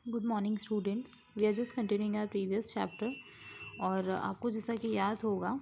Good morning students, we are just continuing our previous chapter. और आपको जैसा कि याद होगा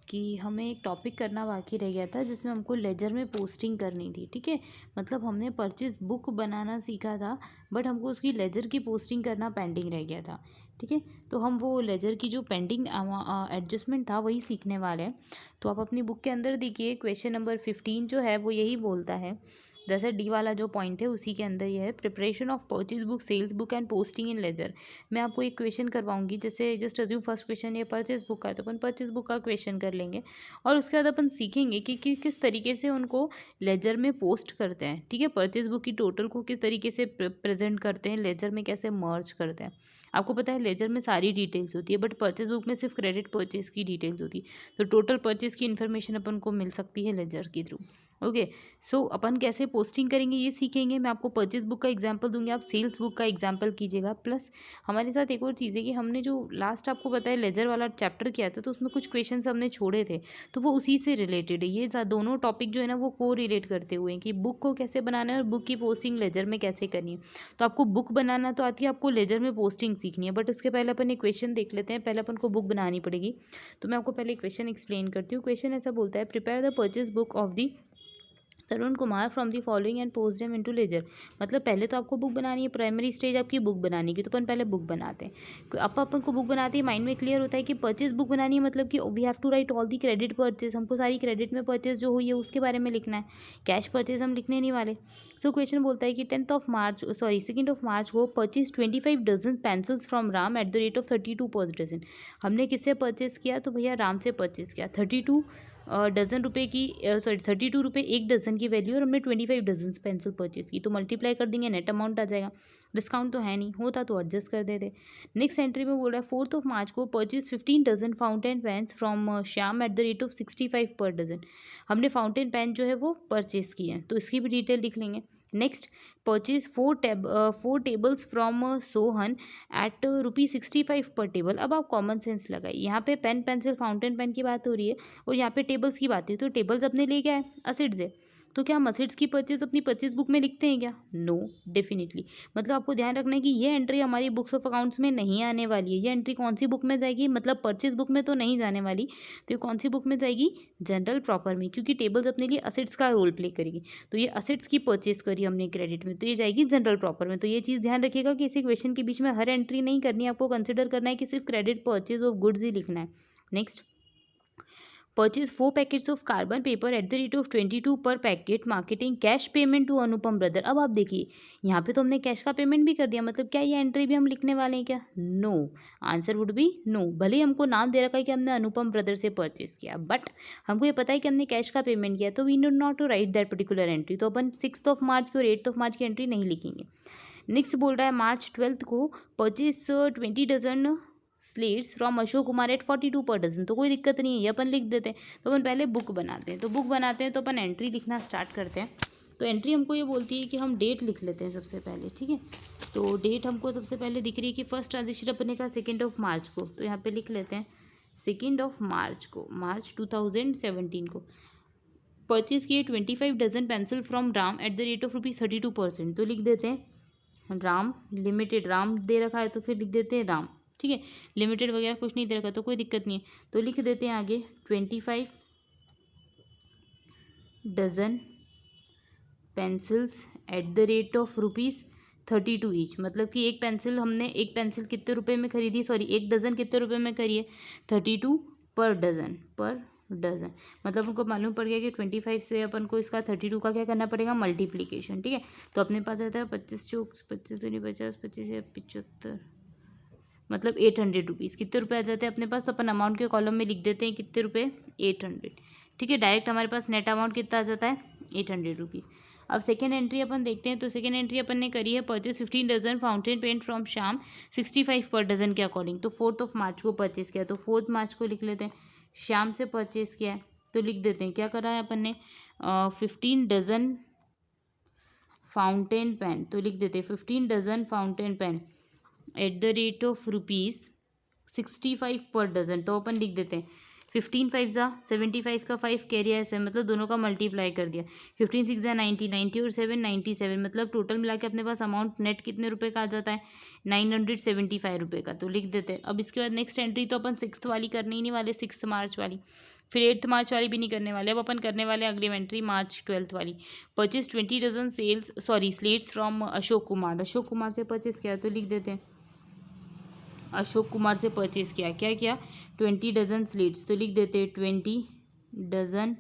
कि हमें एक टॉपिक करना बाकी रह गया था जिसमें हमको लेजर में पोस्टिंग करनी थी। ठीक है, मतलब हमने परचेज बुक बनाना सीखा था, बट हमको उसकी लेजर की पोस्टिंग करना पेंडिंग रह गया था। ठीक है, तो हम वो लेजर की जो पेंडिंग एडजस्टमेंट था वही सीखने वाले हैं। तो आप अपनी बुक के अंदर देखिए, क्वेश्चन नंबर 15 जो है वो यही बोलता है, जैसे डी वाला जो पॉइंट है उसी के अंदर ये है, preparation of purchase book, sales book and posting in ledger. मैं आपको एक क्वेश्चन करवाऊंगी, जैसे जस्ट अज्यूम फर्स्ट क्वेश्चन ये परचेज बुक का है, तो अपन परचेज बुक का क्वेश्चन कर लेंगे और उसके बाद अपन सीखेंगे कि किस तरीके से उनको लेजर में पोस्ट करते हैं। ठीक है, परचेज बुक की टोटल को किस तरीके से प्रेजेंट करते हैं, लेजर में कैसे मर्ज करते हैं। आपको पता है लेजर में सारी डिटेल्स होती है, बट परचेज बुक में सिर्फ क्रेडिट परचेज की डिटेल्स होती है। तो टोटल परचेज की इन्फॉर्मेशन अपन को मिल सकती है लेजर के थ्रू। ओके, सो अपन कैसे पोस्टिंग करेंगे ये सीखेंगे। मैं आपको परचेज बुक का एग्जांपल दूंगी, आप सेल्स बुक का एग्जांपल कीजिएगा। प्लस हमारे साथ एक और चीज़ है कि हमने जो लास्ट आपको पता है लेजर वाला चैप्टर किया था, तो उसमें कुछ क्वेश्चंस हमने छोड़े थे, तो वो उसी से रिलेटेड है। ये दोनों टॉपिक जो है ना वो को रिलेट करते हुए हैं कि बुक को कैसे बनाना है और बुक की पोस्टिंग लेजर में कैसे करनी है। तो आपको बुक बनाना तो आती है, आपको लेजर में पोस्टिंग सीखनी है, बट उसके पहले अपन एक क्वेश्चन देख लेते हैं। पहले अपन को बुक बनानी पड़ेगी, तो मैं आपको पहले क्वेश्चन एक्सप्लेन करती हूँ। क्वेश्चन ऐसा बोलता है, prepare the purchase book of the Tarun Kumar from the following and post them into ledger. मतलब पहले तो आपको बुक बनानी है, प्राइमरी स्टेज आपकी बुक बनाने की, तो अपन पहले बुक बनाते हैं। अब अपन को बुक बनाते हैं, माइंड में क्लियर होता है कि परचेज बुक बनानी है, मतलब कि we have to write all the credit purchase. हमको सारी क्रेडिट में परचेज जो हुई है उसके बारे में लिखना है, कैश परचेज हम लिखने नहीं वाले। सो क्वेश्चन बोलता है कि 2 मार्च को purchase 25 dozen pencils from Ram at the rate of 32 per dozen. हमने किससे परचेज किया, तो भैया राम से परचेज किया। 32 डज़न रुपये की 32 रुपये एक डज़न की वैल्यू, और हमने 25 डजन पेंसिल परचेज की, तो मल्टीप्लाई कर देंगे, नेट अमाउंट आ जाएगा। डिस्काउंट तो है नहीं, होता तो एडजस्ट कर देते। नेक्स्ट एंट्री में बोल रहा है 4 मार्च को purchase 15 dozen fountain pens from Shyam at the rate of 65 per dozen. हमने फाउंटेन पेन जो है वो परचेज किए हैं, तो इसकी भी डिटेल लिख लेंगे। Next, purchase 4 tables from Sohan at ₹65 per table. अब आप कॉमन सेंस लगाइए, यहाँ पे पेन पेंसिल फाउंटेन पेन की बात हो रही है और यहाँ पे टेबल्स की बात है, तो टेबल्स अपने ले गया है असिड्स है, तो क्या हम असिड्स की परचेज अपनी परचेज बुक में लिखते हैं क्या? No, definitely. मतलब आपको ध्यान रखना है कि ये एंट्री हमारी बुक्स ऑफ अकाउंट्स में नहीं आने वाली है। ये एंट्री कौन सी बुक में जाएगी, मतलब परचेज बुक में तो नहीं जाने वाली, तो ये कौन सी बुक में जाएगी? जनरल प्रॉपर में, क्योंकि टेबल्स अपने लिए असिड्स का रोल प्ले करेगी। तो ये असिड्स की परचेज करी हमने क्रेडिट में, तो ये जाएगी जनरल प्रॉपर में। तो ये चीज़ ध्यान रखिएगा कि इसी क्वेश्चन के बीच में हर एंट्री नहीं करनी है, आपको कंसिडर करना है कि सिर्फ क्रेडिट परचेज ऑफ गुड्स ही लिखना है। Next, purchase 4 packets of carbon paper at the rate of 22 per packet, marketing cash payment to Anupam brother. अब आप देखिए, यहाँ पे तो हमने कैश का पेमेंट भी कर दिया, मतलब क्या ये एंट्री भी हम लिखने वाले हैं क्या? No, answer would be no. भले ही हमको नाम दे रखा है कि हमने अनुपम ब्रदर से परचेज किया, बट हमको ये पता है कि हमने कैश का पेमेंट किया, तो we need not to write that particular entry. तो अपन 6 मार्च की और 8 मार्च की एंट्री नहीं लिखेंगे। नेक्स्ट बोल रहा है मार्च 12 को purchase 20 dozen slates from Ashok Kumar at 42 per dozen. तो कोई दिक्कत नहीं है, ये अपन लिख देते हैं। तो अपन पहले बुक बनाते हैं, तो बुक बनाते हैं तो अपन एंट्री लिखना स्टार्ट करते हैं। तो एंट्री हमको ये बोलती है कि हम डेट लिख लेते हैं सबसे पहले। ठीक है, तो डेट हमको सबसे पहले दिख रही है कि फर्स्ट ट्रांजेक्शन अपने का 2 मार्च को, तो यहाँ पे लिख लेते हैं 2 मार्च को, मार्च 2017 को परचेज किए 25 dozen pencil from Ram at the rate of ₹32%। तो लिख देते हैं राम लिमिटेड, राम दे रखा है तो फिर लिख देते हैं राम। ठीक है, लिमिटेड वगैरह कुछ नहीं दे रखा तो कोई दिक्कत नहीं है, तो लिख देते हैं आगे 25 dozen pencils at the rate of ₹32 each. मतलब कि एक पेंसिल कितने रुपए में खरीदी, सॉरी एक डज़न कितने रुपए में करिए, 32 पर डज़न, मतलब उनको मालूम पड़ गया कि 25 से अपन को इसका 32 का क्या करना पड़ेगा, मल्टीप्लीकेशन। ठीक है, तो अपने पास आता है 25 चौक 25 दूनी 50, 25 या 75, मतलब 800 रुपीज़। कितने रुपए आ जाते हैं अपने पास, तो अपन अमाउंट के कॉलम में लिख देते हैं कितने रुपए, 800। ठीक है, डायरेक्ट हमारे पास नेट अमाउंट कितना आ जाता है, 800 रुपीज़। अब सेकेंड एंट्री अपन देखते हैं, तो सेकेंड एंट्री अपन ने करी है purchase 15 dozen fountain paint from Shyam 65 per dozen के अकॉर्डिंग। तो 4 मार्च को परचेज किया, तो 4 मार्च को लिख लेते हैं, श्याम से परचेज किया है, तो लिख देते हैं क्या करा है अपन ने, 15 डजन फाउंटेन पेन, तो लिख देते हैं 15 dozen fountain pen at the rate of ₹65 per dozen. तो अपन लिख देते हैं 15 5 ज़ा 75 का 5 कैरी है 7, मतलब दोनों का मल्टीप्लाई कर दिया। 15 6 ज़ा 90, 90 और 7 97, मतलब टोटल मिला के अपने पास अमाउंट नेट कितने रुपए का आ जाता है, 975 रुपये का। तो लिख देते हैं। अब इसके बाद नेक्स्ट एंट्री तो अपन 6th वाली करने ही नहीं वाले, 6 मार्च वाली, फिर 8 मार्च वाली भी नहीं करने वाले। अब अपन करने वाले अगली एंट्री मार्च 12 वाली। Purchase 20 dozen slates from Ashok Kumar. Ashok Kumar से परचेज किया, तो लिख देते हैं अशोक कुमार से परचेज किया। क्या किया, 20 डजन स्लेट्स, तो लिख देते हैं 20 dozen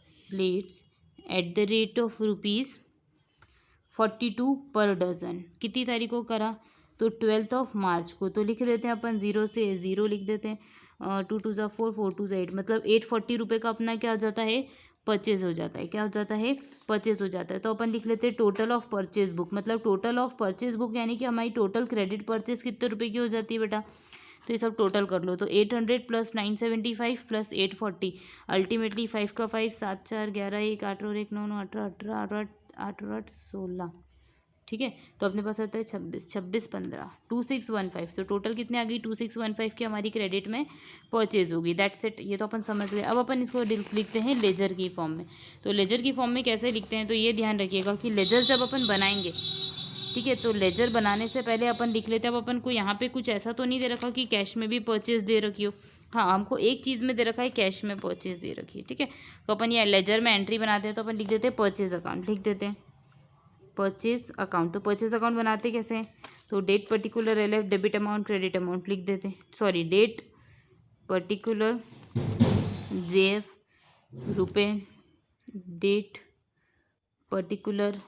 slates at the rate of ₹42 per dozen. कितनी तारीख को करा, तो 12 मार्च को। तो लिख देते हैं अपन 0 से 0 लिख देते हैं। 2 2 ज़ा 4, 4 2 ज़ा 8, मतलब 840 रुपये का अपना क्या हो जाता है, परचेज हो जाता है। क्या हो जाता है, परचेज हो जाता है। तो अपन लिख लेते हैं टोटल ऑफ परचेज बुक, मतलब टोटल ऑफ परचेज बुक यानी कि हमारी टोटल क्रेडिट परचेज कितने रुपए की हो जाती है बेटा, तो ये सब टोटल कर लो। तो 800 प्लस 975 प्लस 840, अल्टीमेटली 5 का 5 7 4 11 1 8 और 1 9 9 18 18 8 और 8 16, ठीक है। तो अपने पास आता है 26 26 15 2615। तो टोटल कितने आ गई, 2615 की हमारी क्रेडिट में परचेज होगी। दैट्स इट, ये तो अपन समझ गए। अब अपन इसको लिखते हैं लेजर की फॉर्म में। तो लेजर की फॉर्म में कैसे लिखते हैं, तो ये ध्यान रखिएगा कि लेजर जब अपन बनाएंगे, ठीक है, तो लेजर बनाने से पहले अपन लिख लेते हैं। अब अपन को यहाँ पे कुछ ऐसा तो नहीं दे रखा कि कैश में भी परचेज दे रखी हो। हाँ, हमको एक चीज़ में दे रखा है, कैश में परचेज दे रखी है, ठीक है। तो अपन ये लेजर में एंट्री बनाते हैं, तो अपन लिख देते हैं परचेज अकाउंट, लिख देते हैं परचेज अकाउंट। तो परचेज अकाउंट बनाते कैसे हैं, तो date particular LF debit amount credit amount लिख देते हैं। सॉरी, डेट पर्टिकुलर जेएफ रुपये, डेट पर्टिकुलर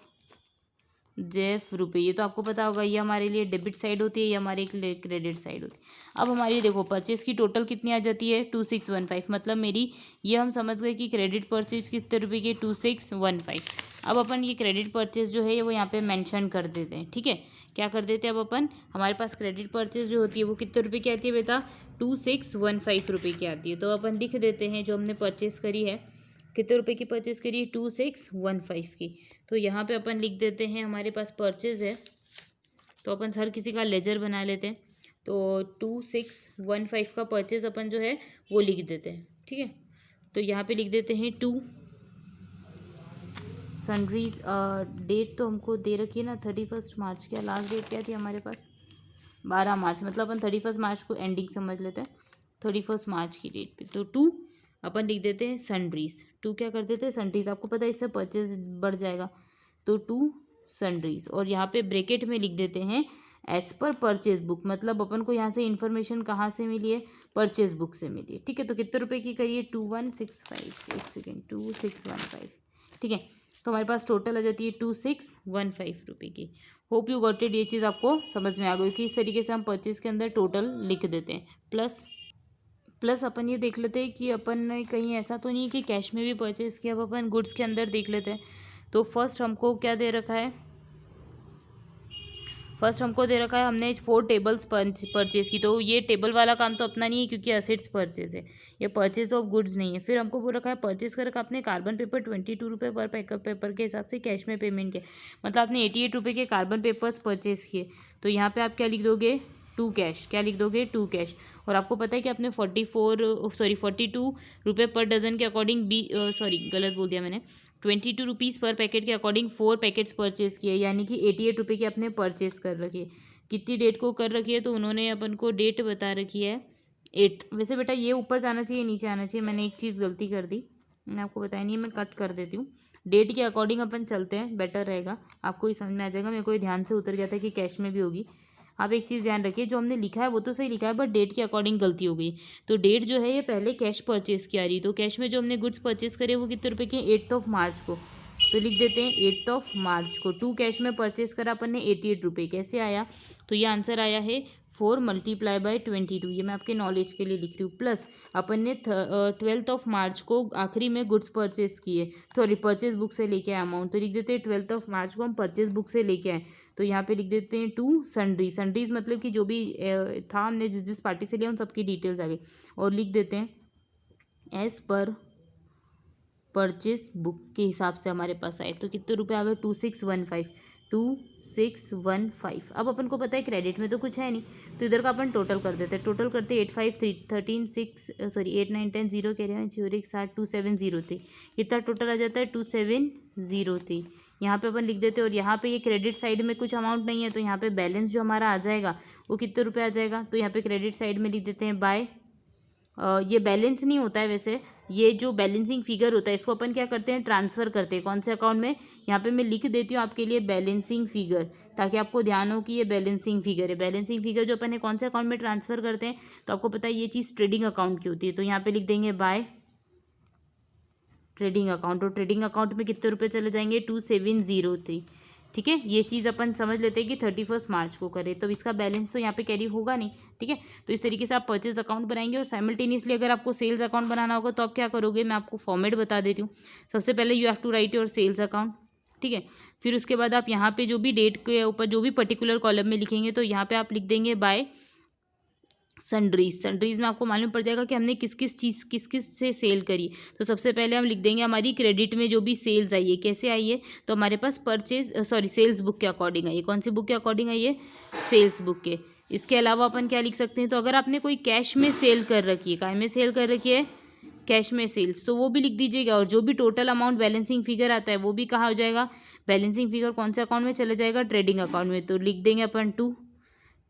जेएफ रुपये। ये तो आपको पता होगा, ये हमारे लिए डेबिट साइड होती है, ये हमारे लिए क्रेडिट साइड होती है। अब हमारी देखो परचेज की टोटल कितनी आ जाती है, 2615, मतलब मेरी ये हम समझ गए कि क्रेडिट परचेज कितने रुपये की, 2615। अब अपन ये क्रेडिट परचेज जो है वो यहाँ पे मेंशन कर देते हैं, ठीक है। क्या कर देते हैं, अब अपन हमारे पास क्रेडिट परचेज जो होती है वो कितने रुपये की आती है बेटा, 2615 रुपये की आती है। तो अपन लिख देते हैं जो हमने परचेज करी है, कितने रुपए की परचेज करी है, 2615 की। तो यहाँ पे अपन लिख देते हैं हमारे पास परचेज है, तो अपन हर किसी का लेजर बना लेते हैं। तो 2615 का परचेज अपन जो है वो लिख देते हैं, ठीक है। तो यहाँ पे लिख देते हैं 2 सन्ड्रीज। डेट तो हमको दे रखी है ना 31 मार्च, क्या लास्ट डेट क्या थी हमारे पास, 12 मार्च, मतलब अपन 31 मार्च को एंडिंग समझ लेते हैं, 31 मार्च की डेट पे। तो 2 अपन लिख देते हैं सन्ड्रीज, 2 क्या कर देते हैं सन्ड्रीज, आपको पता है इससे परचेज बढ़ जाएगा, तो 2 सन्ड्रीज। और यहाँ पे ब्रैकेट में लिख देते हैं एज पर परचेज बुक, मतलब अपन को यहाँ से इन्फॉर्मेशन कहाँ से मिली है, परचेज बुक से मिली है, ठीक है। तो कितने रुपए की करिए, 2165, एक सेकेंड, 2615, ठीक है। तो हमारे पास टोटल आ जाती है 2615 रुपये की। होप यू गॉट इट, ये चीज़ आपको समझ में आ गई कि इस तरीके से हम परचेज के अंदर टोटल लिख देते हैं। प्लस अपन ये देख लेते हैं कि अपन ने कहीं ऐसा तो नहीं कि कैश में भी परचेज किया। अब अपन गुड्स के अंदर देख लेते हैं। तो फर्स्ट हमको क्या दे रखा है, फर्स्ट हमको दे रखा है हमने 4 टेबल्स परचेज की। तो ये टेबल वाला काम तो अपना नहीं है क्योंकि असेट्स परचेज है, ये परचेज ऑफ गुड्स नहीं है। फिर हमको बोल रखा है परचेज कर रखा आपने कार्बन पेपर 22 रुपये पर पैकअप पेपर के हिसाब से कैश में पेमेंट किया, मतलब आपने 88 रुपये के कार्बन पेपर्स परचेज किए। तो यहाँ पे आप क्या लिख दोगे, 2 कैश, क्या लिख दोगे, 2 कैश। और आपको पता है कि आपने 42 रुपये पर डज़न के अकॉर्डिंग गलत बोल दिया मैंने, 22 रुपीज़ पर पैकेट के अकॉर्डिंग 4 पैकेट्स परचेज किए, यानी कि 88 रुपये की आपने परचेज कर रखी है। कितनी डेट को कर रखी है, तो उन्होंने अपन को डेट बता रखी है 8। वैसे बेटा ये ऊपर जाना चाहिए, नीचे आना चाहिए, मैंने एक चीज़ गलती कर दी, मैंने आपको बताया नहीं, मैं कट कर देती हूँ। डेट के अकॉर्डिंग अपन चलते हैं, बेटर रहेगा, आपको ही समझ में आ जाएगा। मेरे को ये ध्यान से उतर गया था कि कैश में भी होगी। आप एक चीज़ ध्यान रखिए, जो हमने लिखा है वो तो सही लिखा है, बट डेट के अकॉर्डिंग गलती हो गई। तो डेट जो है ये पहले कैश परचेज की आ रही, तो कैश में जो हमने गुड्स परचेज करे वो कितने रुपये के, 8 मार्च को। तो लिख देते हैं 8 मार्च को। 2 कैश में परचेज करा अपन ने 88 रुपये, कैसे आया, तो ये आंसर आया है 4 × 22, ये मैं आपके नॉलेज के लिए लिख रही हूँ। प्लस अपन ने 12 मार्च को आखिरी में गुड्स परचेज किए, सॉरी परचेज बुक से लेके आए अमाउंट, तो लिख देते हैं 12 मार्च को हम परचेज बुक से लेके आए। तो यहाँ पे लिख देते हैं 2 सन्ड्रीज, मतलब कि जो भी था हमने जिस पार्टी से लिया उन सबकी डिटेल्स आ गई। और लिख देते हैं एज पर परचेज बुक के हिसाब से हमारे पास आए, तो कितने रुपए आ गए, 2615। 2615। अब अपन को पता है क्रेडिट में तो कुछ है नहीं, तो इधर का अपन टोटल कर देते हैं। टोटल करते 8 5 3 13 6 सॉरी 8 9 10 0 कह रहे हैं, 0 60 270 कितना टोटल आ जाता है 2703। यहाँ पे अपन लिख देते हैं। और यहाँ पे ये क्रेडिट साइड में कुछ अमाउंट नहीं है, तो यहाँ पे बैलेंस जो हमारा आ जाएगा वो कितने रुपये आ जाएगा, तो यहाँ पे क्रेडिट साइड में लिख देते हैं बाय। ये बैलेंस नहीं होता है वैसे, ये जो बैलेंसिंग फिगर होता है इसको अपन क्या करते हैं ट्रांसफ़र करते हैं कौन से अकाउंट में। यहाँ पे मैं लिख देती हूँ आपके लिए बैलेंसिंग फिगर, ताकि आपको ध्यान हो कि ये बैलेंसिंग फिगर है। बैलेंसिंग फिगर जो अपन है कौन से अकाउंट में ट्रांसफ़र करते हैं, तो आपको पता है ये चीज़ ट्रेडिंग अकाउंट की होती है, तो यहाँ पे लिख देंगे बाय ट्रेडिंग अकाउंट। और ट्रेडिंग अकाउंट में कितने रुपए चले जाएंगे 2703। ठीक है, ये चीज़ अपन समझ लेते हैं कि 31 मार्च को करें, तो इसका बैलेंस तो यहाँ पे कैरी होगा नहीं। ठीक है, तो इस तरीके से आप परचेज अकाउंट बनाएंगे। और साइमल्टेनियसली अगर आपको सेल्स अकाउंट बनाना होगा तो आप क्या करोगे, मैं आपको फॉर्मेट बता देती हूँ। सबसे पहले you have to write your sales account. ठीक है, फिर उसके बाद आप यहाँ पे जो भी डेट के ऊपर जो भी पर्टिकुलर कॉलम में लिखेंगे, तो यहाँ पे आप लिख देंगे बाय सन्ड्रीज में आपको मालूम पड़ जाएगा कि हमने किस किस से सेल करी। तो सबसे पहले हम लिख देंगे हमारी क्रेडिट में जो भी सेल्स आई है, कैसे आई है, तो हमारे पास सेल्स बुक के अकॉर्डिंग आई है। कौन सी बुक के अकॉर्डिंग आई है, सेल्स बुक के। इसके अलावा अपन क्या लिख सकते हैं, तो अगर आपने कोई कैश में सेल कर रखी है, काय में सेल कर रखी है, कैश में सेल्स, तो वो भी लिख दीजिएगा। और जो भी टोटल अमाउंट बैलेंसिंग फिगर आता है वो भी कहाँ हो जाएगा, बैलेंसिंग फिगर कौन से अकाउंट में चले जाएगा, ट्रेडिंग अकाउंट में, तो लिख देंगे अपन टू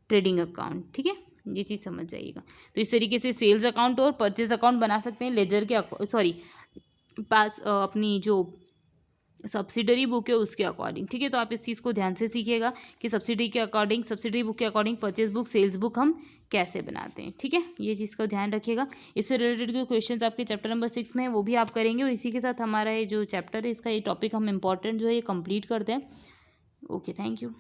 ट्रेडिंग अकाउंट। ठीक है, ये चीज़ समझ जाइएगा। तो इस तरीके से सेल्स अकाउंट और परचेज अकाउंट बना सकते हैं लेजर के पास अपनी जो सब्सिडरी बुक है उसके अकॉर्डिंग। ठीक है, तो आप इस चीज़ को ध्यान से सीखिएगा कि सब्सिडरी बुक के according purchase book sales book हम कैसे बनाते हैं। ठीक है, ये चीज़ का ध्यान रखिएगा। इससे रिलेटेड जो क्वेश्चंस आपके चैप्टर नंबर 6 में है वो भी आप करेंगे। और इसी के साथ हमारा ये जो चैप्टर है इसका ये टॉपिक हम इंपॉर्टेंट जो है ये कंप्लीट करते हैं। Okay, thank you.